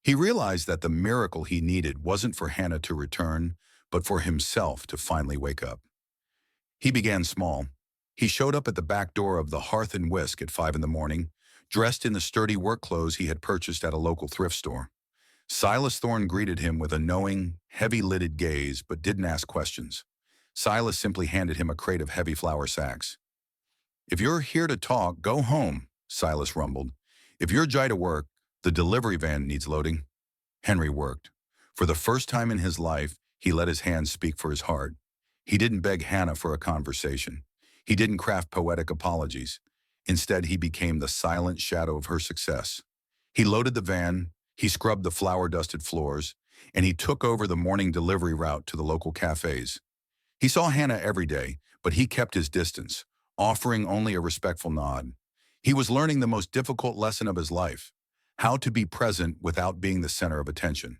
He realized that the miracle he needed wasn't for Hannah to return, but for himself to finally wake up. He began small. He showed up at the back door of the Hearth and Whisk at 5 in the morning, dressed in the sturdy work clothes he had purchased at a local thrift store. Silas Thorne greeted him with a knowing, heavy-lidded gaze, but didn't ask questions. Silas simply handed him a crate of heavy flour sacks. "If you're here to talk, go home," Silas rumbled. "If you're jai to work, the delivery van needs loading." Henry worked. For the first time in his life, he let his hands speak for his heart. He didn't beg Hannah for a conversation. He didn't craft poetic apologies. Instead, he became the silent shadow of her success. He loaded the van, he scrubbed the flour-dusted floors, and he took over the morning delivery route to the local cafes. He saw Hannah every day, but he kept his distance, offering only a respectful nod. He was learning the most difficult lesson of his life, how to be present without being the center of attention.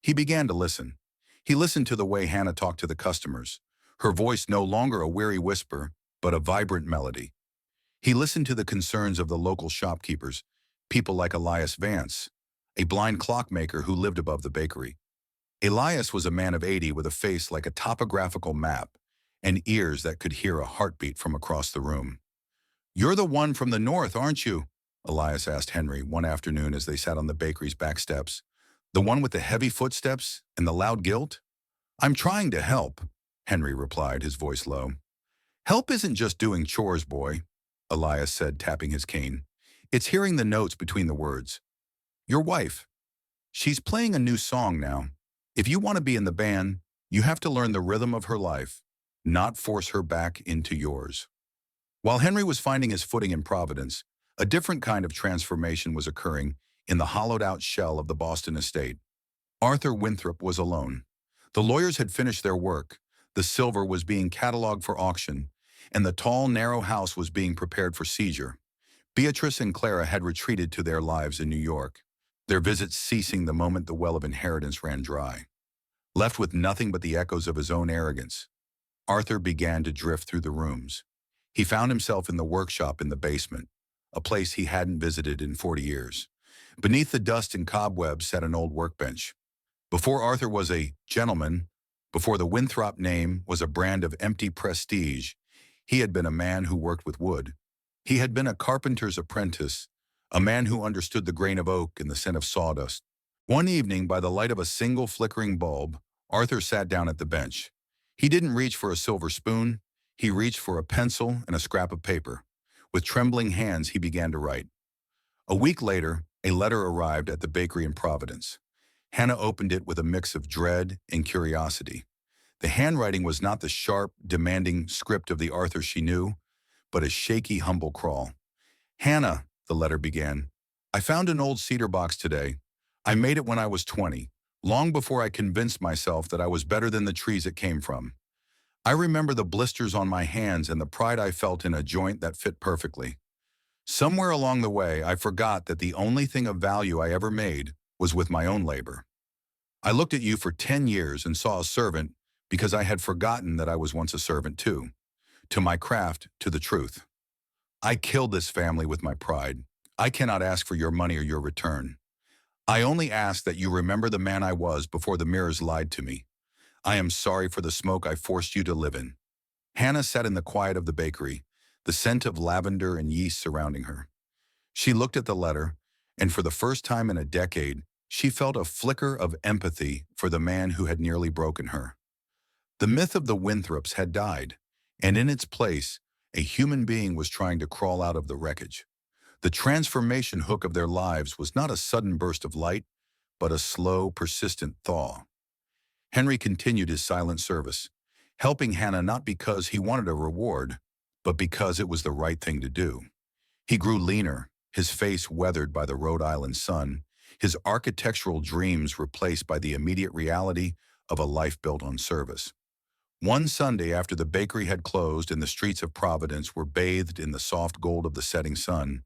He began to listen. He listened to the way Hannah talked to the customers, her voice no longer a weary whisper, but a vibrant melody. He listened to the concerns of the local shopkeepers, people like Elias Vance, a blind clockmaker who lived above the bakery. Elias was a man of 80 with a face like a topographical map and ears that could hear a heartbeat from across the room. "You're the one from the north, aren't you?" Elias asked Henry one afternoon as they sat on the bakery's back steps. "The one with the heavy footsteps and the loud guilt?" "I'm trying to help," Henry replied, his voice low. "Help isn't just doing chores, boy," Elias said, tapping his cane. "It's hearing the notes between the words. Your wife, she's playing a new song now. If you want to be in the band, you have to learn the rhythm of her life, not force her back into yours." While Henry was finding his footing in Providence, a different kind of transformation was occurring in the hollowed-out shell of the Boston estate. Arthur Winthrop was alone. The lawyers had finished their work, the silver was being cataloged for auction, and the tall, narrow house was being prepared for seizure. Beatrice and Clara had retreated to their lives in New York, their visits ceasing the moment the well of inheritance ran dry. Left with nothing but the echoes of his own arrogance, Arthur began to drift through the rooms. He found himself in the workshop in the basement, a place he hadn't visited in 40 years. Beneath the dust and cobwebs sat an old workbench. Before Arthur was a gentleman, before the Winthrop name was a brand of empty prestige, he had been a man who worked with wood. He had been a carpenter's apprentice, a man who understood the grain of oak and the scent of sawdust. One evening, by the light of a single flickering bulb, Arthur sat down at the bench. He didn't reach for a silver spoon. He reached for a pencil and a scrap of paper. With trembling hands, he began to write. A week later, a letter arrived at the bakery in Providence. Hannah opened it with a mix of dread and curiosity. The handwriting was not the sharp, demanding script of the Arthur she knew, but a shaky, humble crawl. "Hannah," the letter began, "I found an old cedar box today. I made it when I was 20, long before I convinced myself that I was better than the trees it came from. I remember the blisters on my hands and the pride I felt in a joint that fit perfectly. Somewhere along the way, I forgot that the only thing of value I ever made was with my own labor. I looked at you for 10 years and saw a servant because I had forgotten that I was once a servant too, to my craft, to the truth. I killed this family with my pride. I cannot ask for your money or your return. I only ask that you remember the man I was before the mirrors lied to me. I am sorry for the smoke I forced you to live in. Hannah sat in the quiet of the bakery, the scent of lavender and yeast surrounding her. She looked at the letter, and for the first time in a decade, she felt a flicker of empathy for the man who had nearly broken her. The myth of the Winthrops had died, and in its place, a human being was trying to crawl out of the wreckage. The transformation hook of their lives was not a sudden burst of light, but a slow, persistent thaw. Henry continued his silent service, helping Hannah not because he wanted a reward, but because it was the right thing to do. He grew leaner, his face weathered by the Rhode Island sun, his architectural dreams replaced by the immediate reality of a life built on service. One Sunday after the bakery had closed and the streets of Providence were bathed in the soft gold of the setting sun,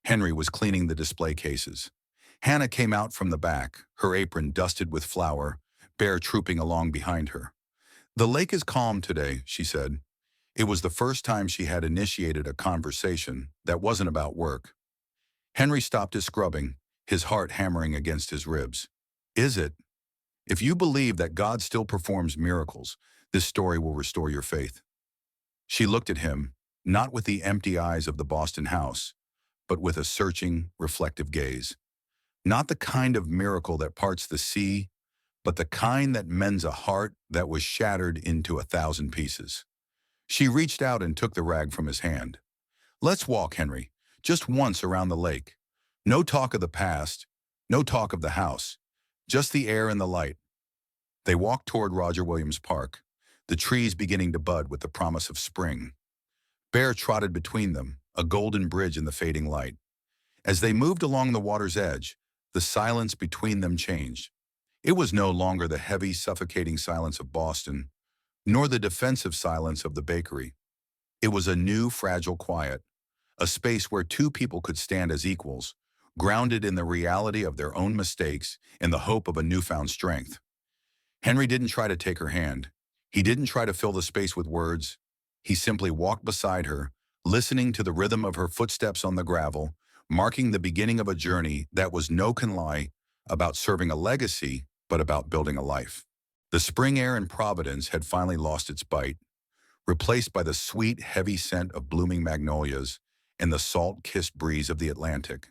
Henry was cleaning the display cases. Hannah came out from the back, her apron dusted with flour, Bear trooping along behind her. "The lake is calm today," she said. It was the first time she had initiated a conversation that wasn't about work. Henry stopped his scrubbing, his heart hammering against his ribs. "Is it? If you believe that God still performs miracles, this story will restore your faith." She looked at him, not with the empty eyes of the Boston house, but with a searching, reflective gaze. Not the kind of miracle that parts the sea, but the kind that mends a heart that was shattered into 1,000 pieces. She reached out and took the rag from his hand. "Let's walk, Henry, just once around the lake. No talk of the past, no talk of the house, just the air and the light." They walked toward Roger Williams Park, the trees beginning to bud with the promise of spring. Bear trotted between them, a golden bridge in the fading light. As they moved along the water's edge, the silence between them changed. It was no longer the heavy, suffocating silence of Boston, nor the defensive silence of the bakery. It was a new, fragile quiet, a space where two people could stand as equals, grounded in the reality of their own mistakes and the hope of a newfound strength. Henry didn't try to take her hand. He didn't try to fill the space with words. He simply walked beside her, listening to the rhythm of her footsteps on the gravel, marking the beginning of a journey that was no can lie about serving a legacy, but about building a life. The spring air in Providence had finally lost its bite, replaced by the sweet, heavy scent of blooming magnolias and the salt-kissed breeze of the Atlantic.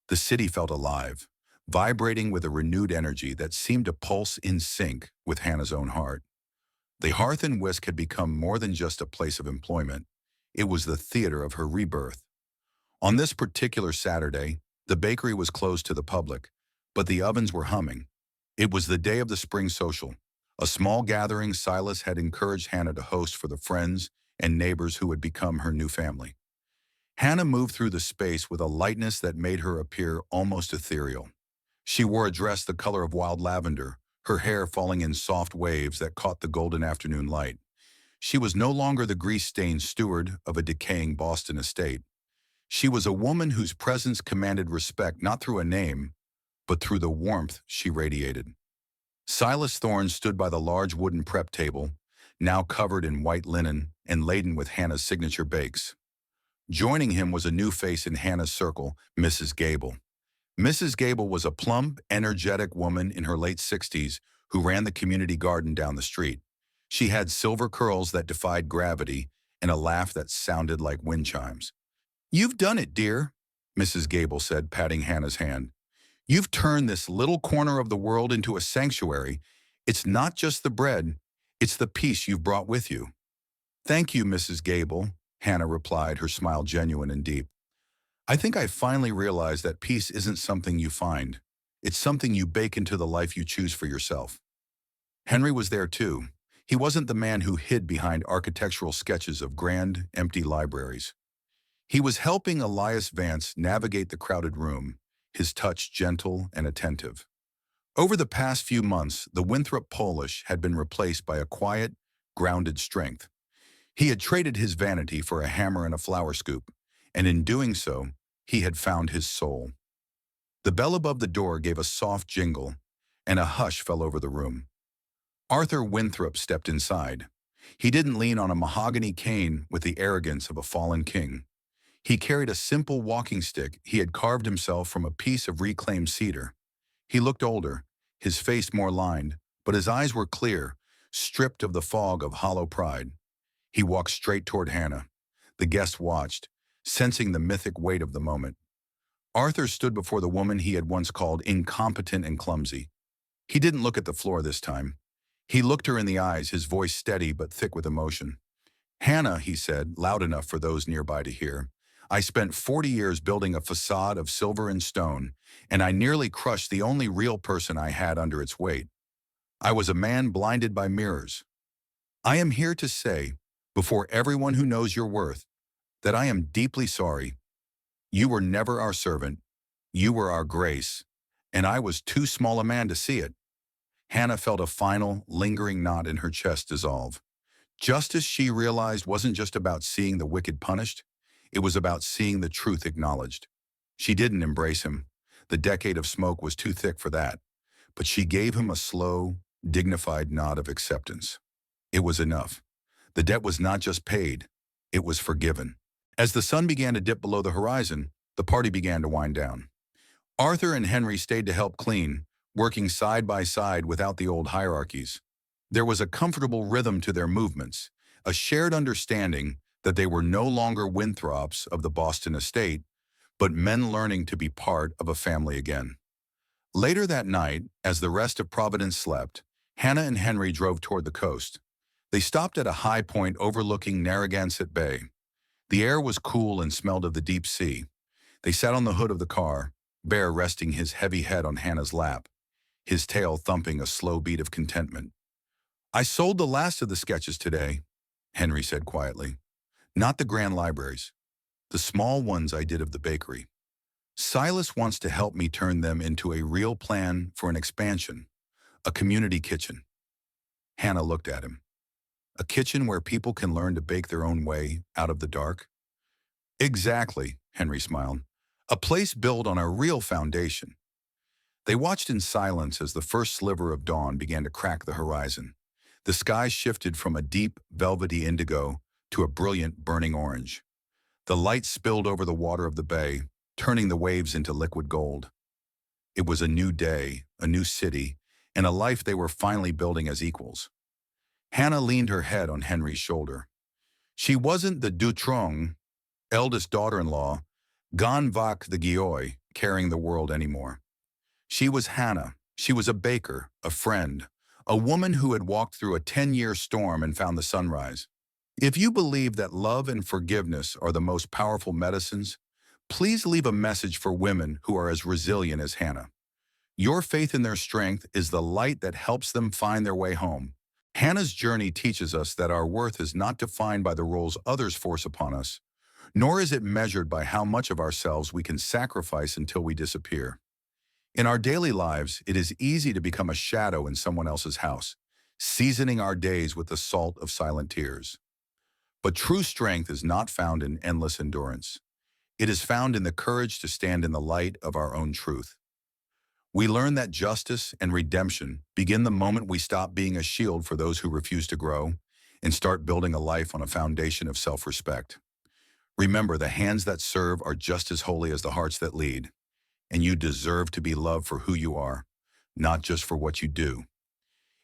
The city felt alive, vibrating with a renewed energy that seemed to pulse in sync with Hannah's own heart. The Hearth and Whisk had become more than just a place of employment. It was the theater of her rebirth. On this particular Saturday, the bakery was closed to the public, but the ovens were humming. It was the day of the spring social, a small gathering Silas had encouraged Hannah to host for the friends and neighbors who had become her new family. Hannah moved through the space with a lightness that made her appear almost ethereal. She wore a dress the color of wild lavender, her hair falling in soft waves that caught the golden afternoon light. She was no longer the grease-stained steward of a decaying Boston estate. She was a woman whose presence commanded respect not through a name, but through the warmth she radiated. Silas Thorne stood by the large wooden prep table, now covered in white linen and laden with Hannah's signature bakes. Joining him was a new face in Hannah's circle, Mrs. Gable. Mrs. Gable was a plump, energetic woman in her late 60s who ran the community garden down the street. She had silver curls that defied gravity and a laugh that sounded like wind chimes. "You've done it, dear," Mrs. Gable said, patting Hannah's hand. "You've turned this little corner of the world into a sanctuary. It's not just the bread, it's the peace you've brought with you." "Thank you, Mrs. Gable," Hannah replied, her smile genuine and deep. "I think I finally realized that peace isn't something you find. It's something you bake into the life you choose for yourself." Henry was there too. He wasn't the man who hid behind architectural sketches of grand, empty libraries. He was helping Elias Vance navigate the crowded room, his touch gentle and attentive. Over the past few months, the Winthrop Polish had been replaced by a quiet, grounded strength. He had traded his vanity for a hammer and a flour scoop, and in doing so, he had found his soul. The bell above the door gave a soft jingle, and a hush fell over the room. Arthur Winthrop stepped inside. He didn't lean on a mahogany cane with the arrogance of a fallen king. He carried a simple walking stick he had carved himself from a piece of reclaimed cedar. He looked older, his face more lined, but his eyes were clear, stripped of the fog of hollow pride. He walked straight toward Hannah. The guest watched, sensing the mythic weight of the moment. Arthur stood before the woman he had once called incompetent and clumsy. He didn't look at the floor this time. He looked her in the eyes, his voice steady but thick with emotion. "Hannah," he said, loud enough for those nearby to hear, "I spent 40 years building a facade of silver and stone, and I nearly crushed the only real person I had under its weight. I was a man blinded by mirrors. I am here to say, before everyone who knows your worth, that I am deeply sorry. You were never our servant. You were our grace, and I was too small a man to see it." Hannah felt a final, lingering knot in her chest dissolve. Justice, she realized, wasn't just about seeing the wicked punished. It was about seeing the truth acknowledged. She didn't embrace him. The decade of smoke was too thick for that. But she gave him a slow, dignified nod of acceptance. It was enough. The debt was not just paid, it was forgiven. As the sun began to dip below the horizon, the party began to wind down. Arthur and Henry stayed to help clean, working side by side without the old hierarchies. There was a comfortable rhythm to their movements, a shared understanding that they were no longer Winthrops of the Boston estate, but men learning to be part of a family again. Later that night, as the rest of Providence slept, Hannah and Henry drove toward the coast. They stopped at a high point overlooking Narragansett Bay. The air was cool and smelled of the deep sea. They sat on the hood of the car, Bear resting his heavy head on Hannah's lap, his tail thumping a slow beat of contentment. "I sold the last of the sketches today," Henry said quietly. "Not the grand libraries. The small ones I did of the bakery. Silas wants to help me turn them into a real plan for an expansion, a community kitchen." Hannah looked at him. "A kitchen where people can learn to bake their own way out of the dark?" "Exactly," Henry smiled. "A place built on a real foundation." They watched in silence as the first sliver of dawn began to crack the horizon. The sky shifted from a deep, velvety indigo to a brilliant, burning orange. The light spilled over the water of the bay, turning the waves into liquid gold. It was a new day, a new city, and a life they were finally building as equals. Hannah leaned her head on Henry's shoulder. She wasn't the Dutrong, eldest daughter-in-law, Ganvak the Gioy, carrying the world anymore. She was Hannah. She was a baker, a friend, a woman who had walked through a 10-year storm and found the sunrise. If you believe that love and forgiveness are the most powerful medicines, please leave a message for women who are as resilient as Hannah. Your faith in their strength is the light that helps them find their way home. Hannah's journey teaches us that our worth is not defined by the roles others force upon us, nor is it measured by how much of ourselves we can sacrifice until we disappear. In our daily lives, it is easy to become a shadow in someone else's house, seasoning our days with the salt of silent tears. But true strength is not found in endless endurance. It is found in the courage to stand in the light of our own truth. We learn that justice and redemption begin the moment we stop being a shield for those who refuse to grow and start building a life on a foundation of self-respect. Remember, the hands that serve are just as holy as the hearts that lead, and you deserve to be loved for who you are, not just for what you do.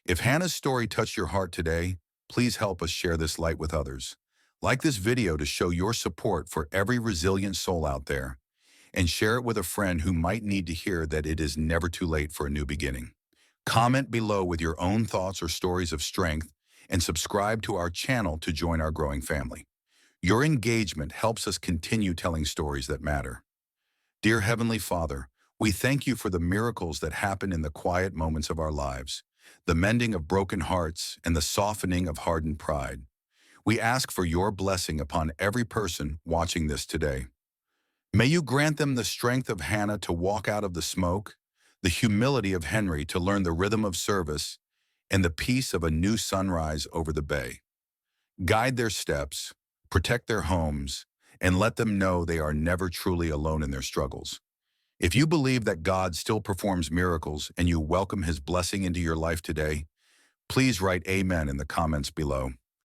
If Hannah's story touched your heart today, please help us share this light with others. Like this video to show your support for every resilient soul out there, and share it with a friend who might need to hear that it is never too late for a new beginning. Comment below with your own thoughts or stories of strength, and subscribe to our channel to join our growing family. Your engagement helps us continue telling stories that matter. Dear Heavenly Father, we thank you for the miracles that happen in the quiet moments of our lives, the mending of broken hearts and the softening of hardened pride. We ask for your blessing upon every person watching this today. May you grant them the strength of Hannah to walk out of the smoke, the humility of Henry to learn the rhythm of service, and the peace of a new sunrise over the bay. Guide their steps, protect their homes, and let them know they are never truly alone in their struggles. If you believe that God still performs miracles and you welcome his blessing into your life today, please write Amen in the comments below.